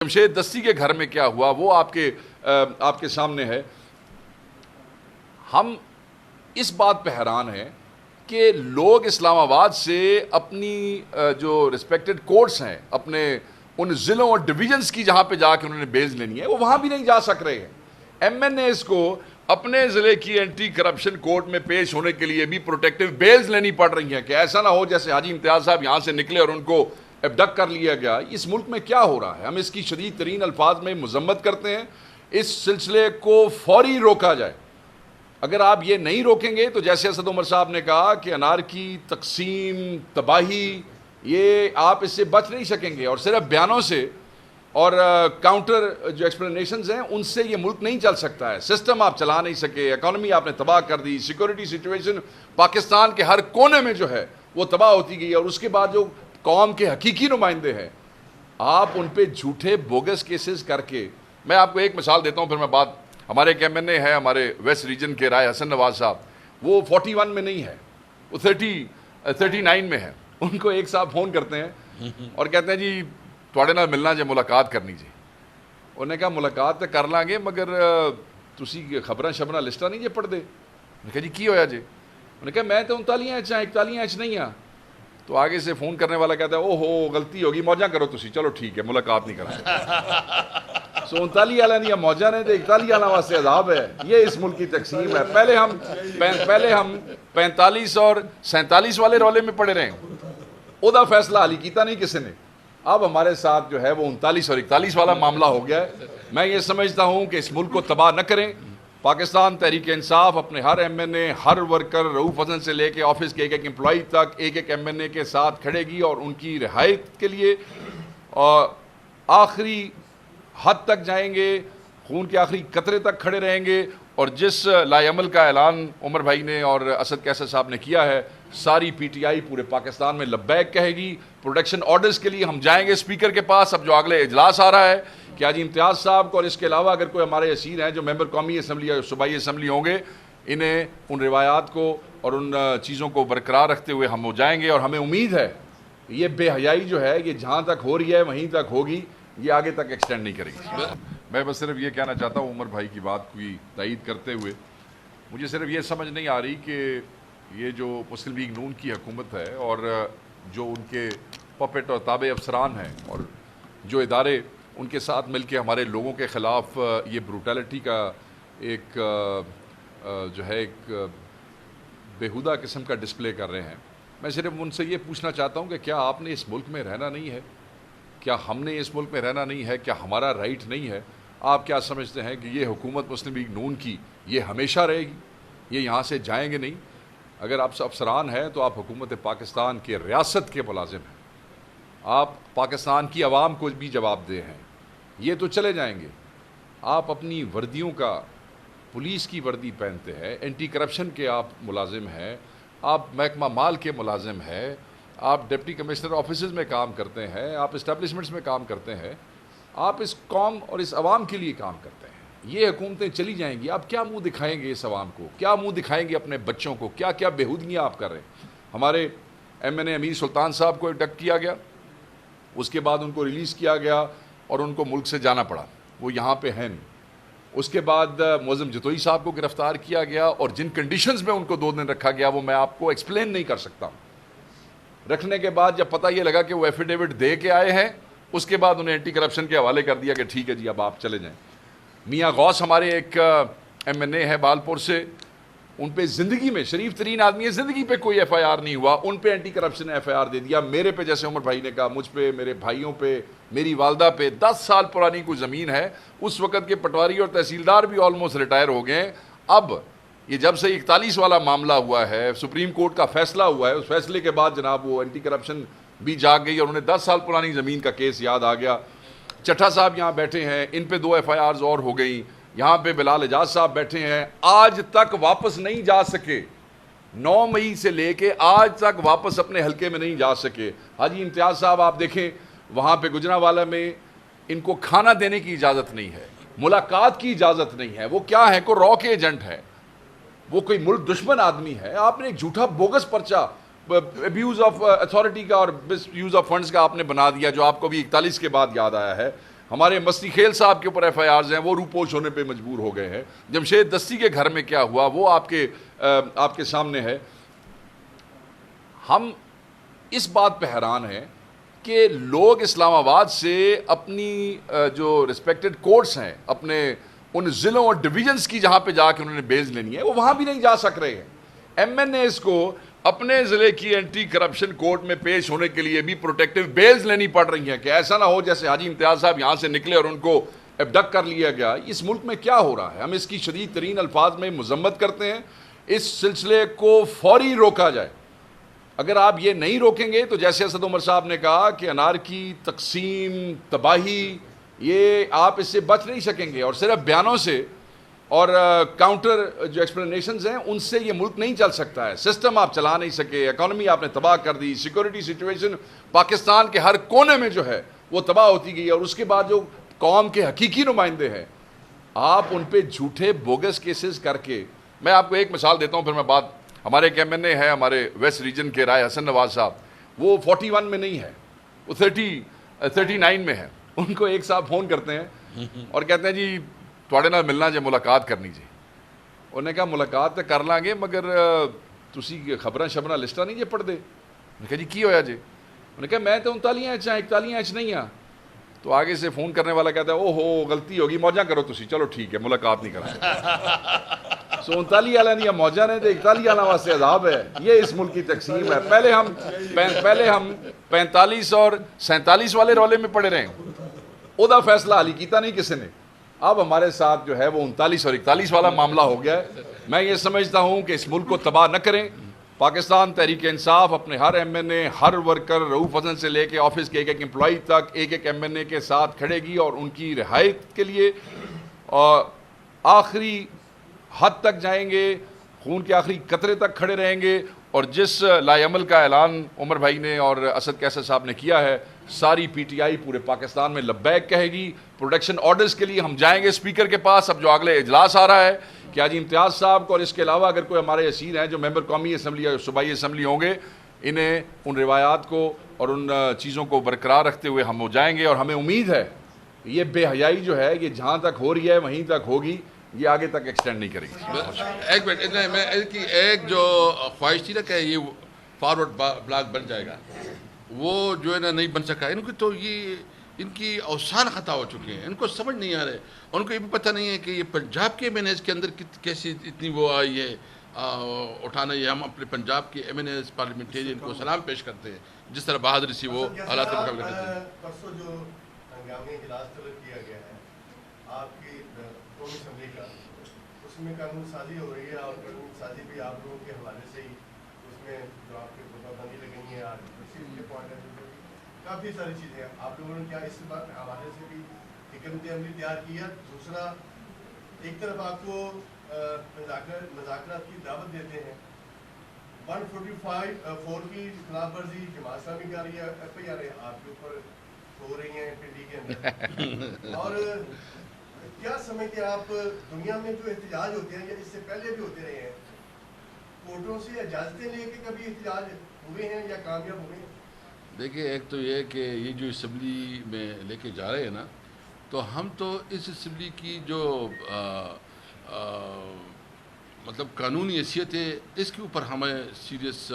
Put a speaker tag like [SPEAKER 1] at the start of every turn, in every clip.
[SPEAKER 1] جمشید دستی کے گھر میں کیا ہوا وہ آپ کے سامنے ہے۔ ہم اس بات پہ حیران ہیں کہ لوگ اسلام آباد سے اپنی جو ریسپیکٹڈ کورٹس ہیں، اپنے ان ضلعوں اور ڈویژنز کی جہاں پہ جا کے انہوں نے بیل لینی ہے، وہ وہاں بھی نہیں جا سک رہے ہیں۔ ایم این ایز کو اپنے ضلع کی اینٹی کرپشن کورٹ میں پیش ہونے کے لیے بھی پروٹیکٹیو بیلز لینی پڑ رہی ہیں کہ ایسا نہ ہو جیسے حاجی امتیاز صاحب یہاں سے نکلے اور ان کو ابڈکٹ کر لیا گیا۔ اس ملک میں کیا ہو رہا ہے؟ ہم اس کی شدید ترین الفاظ میں مذمت کرتے ہیں۔ اس سلسلے کو فوری روکا جائے۔ اگر آپ یہ نہیں روکیں گے تو جیسے اسد عمر صاحب نے کہا کہ انارکی، تقسیم، تباہی، یہ آپ اس سے بچ نہیں سکیں گے، اور صرف بیانوں سے اور کاؤنٹر جو ایکسپلینیشنز ہیں ان سے یہ ملک نہیں چل سکتا ہے۔ سسٹم آپ چلا نہیں سکے، اکانومی آپ نے تباہ کر دی، سیکورٹی سچویشن پاکستان کے ہر کونے میں جو ہے وہ تباہ ہوتی گئی، اور اس کے بعد جو قوم کے حقیقی نمائندے ہیں آپ ان پہ جھوٹے بوگس کیسز کر کے۔ میں آپ کو ایک مثال دیتا ہوں پھر میں بات۔ ہمارے ایک ایم این اے ہے ہمارے ویسٹ ریجن کے، رائے حسن نواز صاحب، وہ 41 میں نہیں ہے، وہ 39 میں ہے۔ ان کو ایک صاحب فون کرتے ہیں اور کہتے ہیں جی تھوڑے نال ملنا جی، ملاقات کرنی جی۔ انہوں نے کہا ملاقات تو کر لیں گے مگر تسی خبراں شبراں لسٹاں نہیں جی پڑھ دے۔ انہوں نے کہا جی کی ہویا جی؟ انہوں نے کہا میں تو 39 41 نہیں ہاں۔ تو آگے سے فون کرنے والا کہتا ہے او ہو غلطی ہوگی، موجہ کرو تسی، چلو ٹھیک ہے ملاقات نہیں کرنا۔ سو 39 والا نہیں موجہ نے تو 41 والا واسطے عذاب ہے۔ یہ اس ملک کی تقسیم ہے۔ پہلے ہم 45 اور 47 والے رولے میں پڑے رہے ہیں، او دا فیصلہ حالی کیتا نہیں کسی نے۔ اب ہمارے ساتھ جو ہے وہ 39 اور 41 والا معاملہ ہو گیا ہے۔ میں یہ سمجھتا ہوں کہ اس ملک کو تباہ نہ کریں۔ پاکستان تحریک انصاف اپنے ہر ایم این اے، ہر ورکر، رؤوف حسن سے لے کے آفس کے ایک امپلائی تک، ایک ایم این اے کے ساتھ کھڑے گی اور ان کی رہائی کے لیے آخری حد تک جائیں گے، خون کے آخری قطرے تک کھڑے رہیں گے۔ اور جس لا عمل کا اعلان عمر بھائی نے اور اسد کیسر صاحب نے کیا ہے، ساری پی ٹی آئی پورے پاکستان میں لبیک کہے گی۔ پروڈکشن آرڈرز کے لیے ہم جائیں گے اسپیکر کے پاس۔ اب جو اگلے اجلاس آ رہا ہے کہ حاجی امتیاز صاحب کو اور اس کے علاوہ اگر کوئی ہمارے اسیر ہیں جو ممبر قومی اسمبلی یا صوبائی اسمبلی ہوں گے، انہیں ان روایات کو اور ان چیزوں کو برقرار رکھتے ہوئے ہم ہو جائیں گے۔ اور ہمیں امید ہے یہ بے حیائی جو ہے یہ جہاں تک ہو رہی ہے وہیں تک ہوگی، یہ آگے تک ایکسٹینڈ نہیں کرے گی۔ میں بس صرف یہ کہنا چاہتا ہوں عمر بھائی کی بات کی تائید کرتے ہوئے، مجھے صرف یہ سمجھ نہیں آ رہی کہ یہ جو مسلم لیگ نون کی حکومت ہے اور جو ان کے پپٹ اور تابع افسران ہیں اور جو ادارے ان کے ساتھ مل کے ہمارے لوگوں کے خلاف یہ بروٹیلٹی کا ایک جو ہے ایک بےہودہ قسم کا ڈسپلے کر رہے ہیں، میں صرف ان سے یہ پوچھنا چاہتا ہوں کہ کیا آپ نے اس ملک میں رہنا نہیں ہے؟ کیا ہم نے اس ملک میں رہنا نہیں ہے؟ کیا ہمارا رائٹ نہیں ہے؟ آپ کیا سمجھتے ہیں کہ یہ حکومت مسلم لیگ نون کی یہ ہمیشہ رہے گی؟ یہ یہاں سے جائیں گے نہیں؟ اگر آپ افسران ہیں تو آپ حکومت پاکستان کے ریاست کے ملازم ہیں، آپ پاکستان کی عوام کو بھی جواب دہ ہیں۔ یہ تو چلے جائیں گے، آپ اپنی وردیوں کا، پولیس کی وردی پہنتے ہیں، اینٹی کرپشن کے آپ ملازم ہیں، آپ محکمہ مال کے ملازم ہیں، آپ ڈپٹی کمشنر آفیسز میں کام کرتے ہیں، آپ اسٹیبلشمنٹس میں کام کرتے ہیں، آپ اس قوم اور اس عوام کے لیے کام کرتے ہیں۔ یہ حکومتیں چلی جائیں گی، آپ کیا منہ دکھائیں گے اس عوام کو؟ کیا منہ دکھائیں گے اپنے بچوں کو؟ کیا کیا بےہودگیاں آپ کر رہے ہیں؟ ہمارے ایم این اے امیر سلطان صاحب کو ابڈکٹ کیا گیا، اس کے بعد ان کو ریلیز کیا گیا اور ان کو ملک سے جانا پڑا، وہ یہاں پہ ہیں نہیں۔ اس کے بعد معظم جتوئی صاحب کو گرفتار کیا گیا اور جن کنڈیشنز میں ان کو 2 دن رکھا گیا وہ میں آپ کو ایکسپلین نہیں کر سکتا ہوں۔ رکھنے کے بعد جب پتہ یہ لگا کہ وہ ایفیڈیوٹ دے کے آئے ہیں، اس کے بعد انہیں اینٹی کرپشن کے حوالے کر دیا کہ ٹھیک ہے جی اب آپ چلے جائیں۔ میاں غوث ہمارے ایک ایم این اے ہے بالپور سے، ان پہ زندگی میں شریف ترین آدمی ہے، زندگی پہ کوئی ایف آئی آر نہیں ہوا، ان پہ اینٹی کرپشن نے ایف آئی آر دے دیا۔ میرے پہ جیسے عمر بھائی نے کہا، مجھ پہ، میرے بھائیوں پہ، میری والدہ پہ 10 سال پرانی کوئی زمین ہے، اس وقت کے پٹواری اور تحصیلدار بھی آلموسٹ ریٹائر ہو گئے ہیں۔ اب یہ جب سے 41 والا معاملہ ہوا ہے، سپریم کورٹ کا فیصلہ ہوا ہے، اس فیصلے کے بعد جناب وہ اینٹی کرپشن بھی جاگ گئی اور انہیں 10 سال پرانی زمین کا کیس یاد آ گیا۔ چٹھا صاحب یہاں بیٹھے ہیں، ان پہ 2 ایف آئی آرز اور ہو گئیں۔ یہاں پہ بلال اعجاز صاحب بیٹھے ہیں، آج تک واپس نہیں جا سکے، 9 مئی سے لے کے آج تک واپس اپنے حلقے میں نہیں جا سکے۔ حاجی امتیاز صاحب آپ دیکھیں، وہاں پہ گجرانوالہ میں ان کو کھانا دینے کی اجازت نہیں ہے، ملاقات کی اجازت نہیں ہے۔ وہ کیا ہے؟ کوئی را کے ایجنٹ ہے، وہ کوئی ملک دشمن آدمی ہے۔ آپ نے ایک جھوٹا بوگس پرچہ ابیوز آف اتھارٹی کا اور مس یوز آف فنڈز کا آپ نے بنا دیا، جو آپ کو بھی 41 کے بعد یاد آیا ہے۔ ہمارے مستی خیل صاحب کے اوپر ایف آئی آرز ہیں، وہ روپوش ہونے پہ مجبور ہو گئے ہیں۔ جمشید دستی کے گھر میں کیا ہوا وہ آپ کے سامنے ہے۔ ہم اس بات پہ حیران ہیں کہ لوگ اسلام آباد سے اپنی جو ریسپیکٹڈ کورٹس ہیں، اپنے ان ضلعوں اور ڈویژنز کی جہاں پہ جا کے انہوں نے بیلز لینی ہے، وہ وہاں بھی نہیں جا سک رہے ہیں۔ ایم این ایز کو اپنے ضلع کی اینٹی کرپشن کورٹ میں پیش ہونے کے لیے بھی پروٹیکٹیو بیلز لینی پڑ رہی ہیں کہ ایسا نہ ہو جیسے حاجی امتیاز صاحب یہاں سے نکلے اور ان کو ابڈکٹ کر لیا گیا۔ اس ملک میں کیا ہو رہا ہے؟ ہم اس کی شدید ترین الفاظ میں مذمت کرتے ہیں۔ اس سلسلے کو فوری روکا جائے۔ اگر آپ یہ نہیں روکیں گے تو جیسے اسد عمر صاحب نے کہا کہ انارکی، تقسیم، تباہی، یہ آپ اس سے بچ نہیں سکیں گے، اور صرف بیانوں سے اور کاؤنٹر جو ایکسپلینیشنز ہیں ان سے یہ ملک نہیں چل سکتا ہے۔ سسٹم آپ چلا نہیں سکے، اکانومی آپ نے تباہ کر دی، سیکورٹی سچویشن پاکستان کے ہر کونے میں جو ہے وہ تباہ ہوتی گئی، اور اس کے بعد جو قوم کے حقیقی نمائندے ہیں آپ ان پہ جھوٹے بوگس کیسز کر کے، میں آپ کو ایک مثال دیتا ہوں پھر میں بات، ہمارے ایک ایم این اے ہے ہمارے ویسٹ ریجن کے رائے حسن نواز صاحب، وہ 41 میں نہیں ہے، وہ 39 میں ہے۔ ان کو ایک صاحب فون کرتے ہیں اور کہتے ہیں جی تھوڑے نال ملنا جی، ملاقات کرنی جی۔ انہوں نے کہا ملاقات تو کر لیں گے مگر تسی خبراں شبراں لسٹاں نہیں جی پڑھ دے۔ انہوں نے کہا جی کی ہویا جی؟ انہوں نے کہا میں تو 39 41 نہیں ہاں۔ تو آگے سے فون کرنے والا کہتا ہے او ہو غلطی ہوگی، موجاں کرو تسی، چلو ٹھیک ہے ملاقات نہیں کرنا۔ سو 39 والا نہیں موجاں نے تو 41 والا واسطے عذاب ہے۔ یہ اس ملک کی تقسیم ہے۔ پہلے ہم 45 اور 47 والے رولے میں پڑے رہے ہیں، او دا فیصلہ حالی کیتا نہیں کسی نے۔ اب ہمارے ساتھ جو ہے وہ 39 اور 41 والا معاملہ ہو گیا ہے۔ میں یہ سمجھتا ہوں کہ اس ملک کو تباہ نہ کریں۔ پاکستان تحریک انصاف اپنے ہر ایم این اے، ہر ورکر، رؤوف حسن سے لے کے آفس کے ایک امپلائی تک، ایک ایم این اے کے ساتھ کھڑے گی اور ان کی رہائی کے لیے آخری حد تک جائیں گے، خون کے آخری قطرے تک کھڑے رہیں گے۔ اور جس لائے عمل کا اعلان عمر بھائی نے اور اسد کیسر صاحب نے کیا ہے، ساری پی ٹی آئی پورے پاکستان میں لبیک کہے گی۔ پروٹیکشن آرڈرز کے لیے ہم جائیں گے اسپیکر کے پاس۔ اب جو اگلے اجلاس آ رہا ہے کہ حاجی امتیاز صاحب کو اور اس کے علاوہ اگر کوئی ہمارے اسیر ہیں جو ممبر قومی اسمبلی یا صوبائی اسمبلی ہوں گے، انہیں ان روایات کو اور ان چیزوں کو برقرار رکھتے ہوئے ہم ہو جائیں گے۔ اور ہمیں امید ہے یہ بے حیائی جو ہے یہ جہاں تک ہو رہی ہے وہیں تک ہوگی، یہ آگے تک ایکسٹینڈ نہیں کرے گی۔
[SPEAKER 2] ایک منٹ، میں ایک جو خواہش تھی نا کہ یہ فارورڈ بلاک بن جائے گا، وہ جو ہے نا نہیں بن سکا۔ ان کو تو یہ ان کی اوسان خطا ہو چکے ہیں، ان کو سمجھ نہیں آ رہے، ان کو یہ بھی پتہ نہیں ہے کہ یہ پنجاب کے ایم این ایز کے اندر کیسی اتنی وہ آئی ہے اٹھانا۔ یہ ہم اپنے پنجاب کے ایم این ایز پارلیمنٹیرین کو سلام پیش کرتے ہیں جس طرح بہادری سے وہ حالات کا مقابلہ کرتے ہیں۔
[SPEAKER 3] پرسوں جو ہنگامی اجلاس طلب کیا گیا ہے آپ کی قومی اسمبلی کا، اس میں قانون سازی ہو رہی ہے، اور قانون سازی بھی آپ لوگوں کے حوالے سے ہی اس میں جو آپ کی پابندی لگیں گی کے پوائنٹ ہے، کافی ساری چیزیں آپ لوگوں نے کیا اس حوالے سے بھی حکمت عملی تیار کی ہے؟ دوسرا، ایک طرف آپ کو مذاکرات کی دعوت دیتے ہیں، 145 کی خلاف ورزی جماعت اسلامی کر رہی ہے، ایف آئی آر آپ کے اوپر ہو رہی ہیں پنڈی کے اندر، اور کیا سمجھتے ہیں آپ دنیا میں جو احتجاج ہوتے ہیں یا اس سے پہلے بھی ہوتے رہے ہیں، کورٹوں سے اجازتیں لے کے کبھی احتجاج ہوئے ہیں یا کامیاب ہوئے ہیں؟
[SPEAKER 2] دیکھیں، ایک تو یہ کہ یہ جو اسمبلی میں لے کے جا رہے ہیں نا، تو ہم تو اس اسمبلی کی جو مطلب قانونی حیثیت ہے اس کے اوپر ہمیں سیریس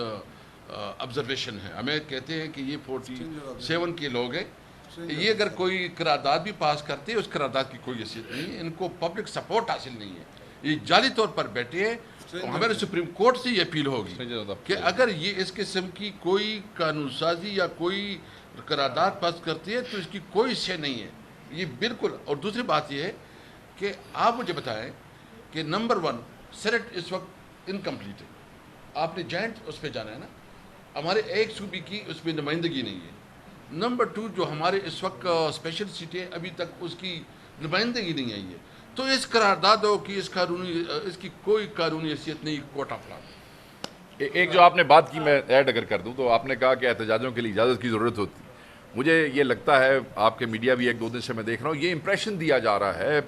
[SPEAKER 2] آبزرویشن ہے۔ ہمیں کہتے ہیں کہ یہ 47 کے لوگ ہیں، یہ اگر کوئی قرارداد بھی پاس کرتے ہیں اس قرارداد کی کوئی حیثیت نہیں ہے، ان کو پبلک سپورٹ حاصل نہیں ہے، یہ جعلی طور پر بیٹھے ہیں۔ ہمارے سپریم کورٹ سے یہ اپیل ہوگی کہ اگر یہ اس قسم کی کوئی قانون سازی یا کوئی قرارداد پاس کرتی ہے تو اس کی کوئی شے نہیں ہے، یہ بالکل۔ اور دوسری بات یہ ہے کہ آپ مجھے بتائیں کہ نمبر 1 سینٹ اس وقت انکمپلیٹ ہے، آپ نے جوائنٹ اس پہ جانا ہے نا، ہمارے ایک صوبے کی اس میں نمائندگی نہیں ہے۔ نمبر 2 جو ہمارے اس وقت اسپیشل سیٹیں ابھی تک اس کی نمائندگی نہیں آئی ہے، تو اس قراردادوں کی اس کی کوئی قانونی حیثیت نہیں، کوٹ آف لا۔
[SPEAKER 1] ایک جو آپ نے بات کی میں ایڈ اگر کر دوں تو آپ نے کہا کہ احتجاجوں کے لیے اجازت کی ضرورت ہوتی۔ مجھے یہ لگتا ہے آپ کے میڈیا بھی ایک دو دن سے میں دیکھ رہا ہوں، یہ امپریشن دیا جا رہا ہے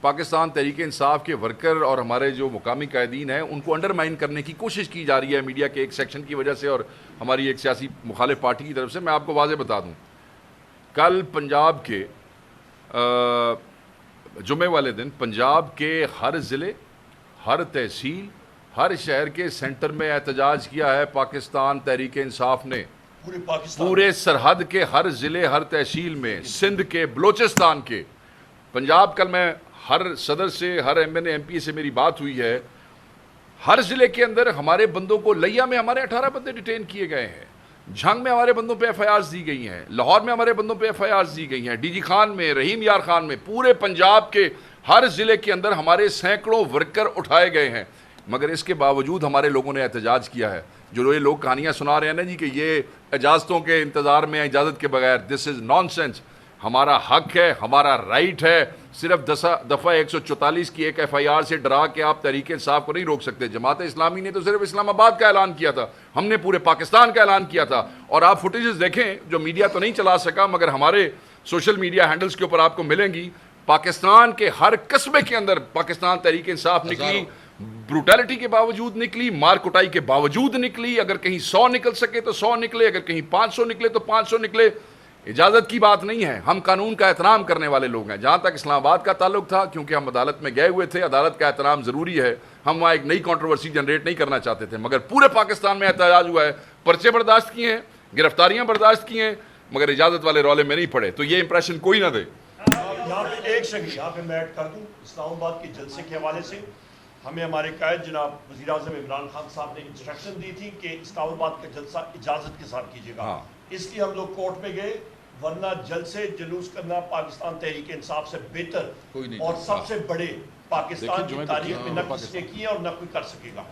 [SPEAKER 1] پاکستان تحریک انصاف کے ورکر اور ہمارے جو مقامی قائدین ہیں ان کو انڈرمائن کرنے کی کوشش کی جا رہی ہے میڈیا کے ایک سیکشن کی وجہ سے اور ہماری ایک سیاسی مخالف پارٹی کی طرف سے۔ میں آپ کو واضح بتا دوں، کل پنجاب کے جمعے والے دن پنجاب کے ہر ضلع، ہر تحصیل، ہر شہر کے سینٹر میں احتجاج کیا ہے پاکستان تحریک انصاف نے. پورے سرحد کے ہر ضلع، ہر تحصیل میں، سندھ کے، بلوچستان کے. پنجاب کل میں ہر صدر سے، ہر M N A M P A میری بات ہوئی ہے. ہر ضلع کے اندر ہمارے بندوں کو، لیا میں ہمارے 18 بندے ڈیٹین کیے گئے ہیں، جھنگ میں ہمارے بندوں پہ ایف آئی آرز دی گئی ہیں، لاہور میں ہمارے بندوں پہ ایف آئی آرز دی گئی ہیں، ڈی جی خان میں، رحیم یار خان میں، پورے پنجاب کے ہر ضلع کے اندر ہمارے سینکڑوں ورکر اٹھائے گئے ہیں. مگر اس کے باوجود ہمارے لوگوں نے احتجاج کیا ہے. جو یہ لوگ کہانیاں سنا رہے ہیں نا جی کہ یہ اجازتوں کے انتظار میں، اجازت کے بغیر، دس از نان سینس. ہمارا حق ہے، ہمارا رائٹ ہے. صرف دفعہ 144 کی ایک ایف آئی آر سے ڈرا کے آپ تحریک انصاف کو نہیں روک سکتے. جماعت اسلامی نے تو صرف اسلام آباد کا اعلان کیا تھا، ہم نے پورے پاکستان کا اعلان کیا تھا. اور آپ فوٹیجز دیکھیں جو میڈیا تو نہیں چلا سکا مگر ہمارے سوشل میڈیا ہینڈلز کے اوپر آپ کو ملیں گی. پاکستان کے ہر قصبے کے اندر پاکستان تحریک انصاف نکلی، بروٹیلٹی کے باوجود نکلی، مار کٹائی کے باوجود نکلی. اگر کہیں 100 نکل سکے تو 100 نکلے، اگر کہیں 500 نکلے تو 500 نکلے. اجازت کی بات نہیں ہے، ہم قانون کا احترام کرنے والے لوگ ہیں. جہاں تک اسلام آباد کا تعلق تھا، کیونکہ ہم عدالت میں گئے ہوئے تھے، عدالت کا احترام ضروری ہے، ہم وہاں ایک نئی کنٹروورسی جنریٹ نہیں کرنا چاہتے تھے. مگر پورے پاکستان میں احتجاج ہوا ہے، پرچے برداشت کیے ہیں، گرفتاریاں برداشت کی ہیں، مگر اجازت والے رولے میں نہیں پڑے. تو یہ امپریشن کوئی نہ دے.
[SPEAKER 4] یہاں پہ ایک سیکنڈ یہاں پہ میں ایڈ کر دوں. اسلام آباد کے جلسے کے حوالے سے ہمیں ہمارے قائد جناب وزیر اعظم عمران خان صاحب نے انسٹرکشن دی تھی کہ اسلام آباد کا جلسہ اجازت کے ساتھ کیجیے گا. اس لیے ہم لوگ کورٹ میں گئے، ورنہ جلسے جلوس کرنا پاکستان تحریک انصاف سے بہتر اور سب سے بڑے پاکستان کی تاریخ میں نہ کسی نے کیے اور نہ کوئی کر سکے گا.